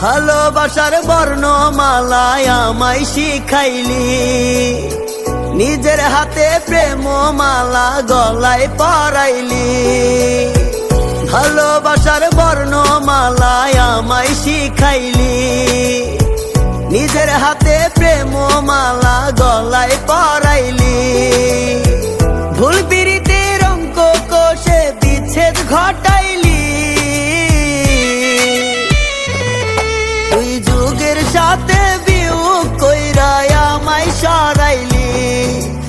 ভালোবাসার বর্ণমালায় আমায় শিখাইলি, নিজের হাতে প্রেমমালা গলায় পরাইলি। ভালোবাসার বর্ণমালায় আমায় শিখাইলি, নিজের হাতে প্রেমমালা গলায় পরাইলি। ভুল পিরিতের অঙ্ক কষে বিচ্ছেদ ঘটাইলি, তুই যুগের সাথে বিয়োগ কইরা আমায় সরাইলি,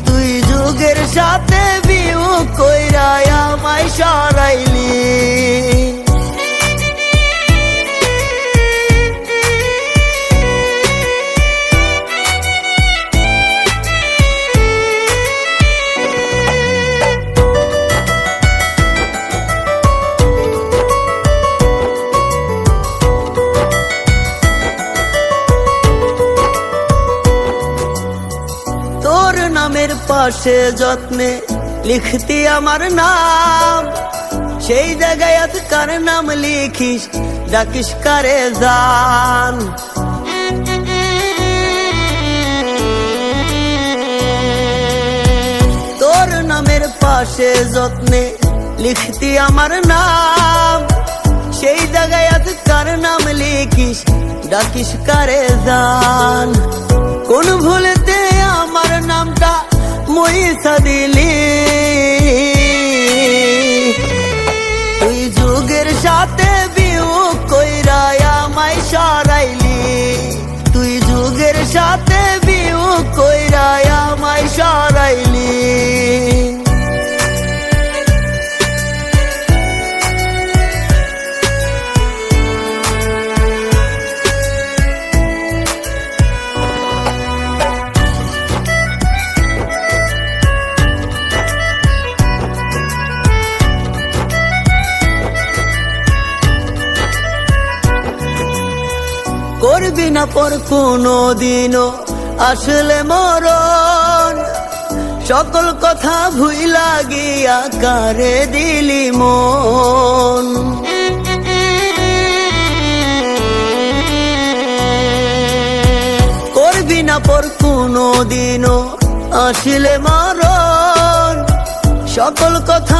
তুই যুগের সাথে বিয়োগ কইরা আমায় সরাইলি। তোর নামের পাশে যত্নে লিখতি আমার নাম, সেই জায়গায় আজ কার নাম লিখিস, ডাকিস কারে জান। তোর নামের পাশে যত্নে লিখতি আমার নাম, সেই জায়গায় আজ কার নাম লিখিস, ডাকিস কারে জান। কোন ভুলেতে আমার নামটা মুইছা দিলি, তুই যুগের সাথে বিয়োগ কইরা আমায় সরাইলি, তুই যুগের সাথে বিয়োগ কইরা আমায় সরাইলি। করবি না পর কোনো দিনও আসলে মরণ, সকল কথা ভুইলা গিয়া কারে দিলি মন। করবি না পর কোনো দিনও আসলে মরণ, সকল কথা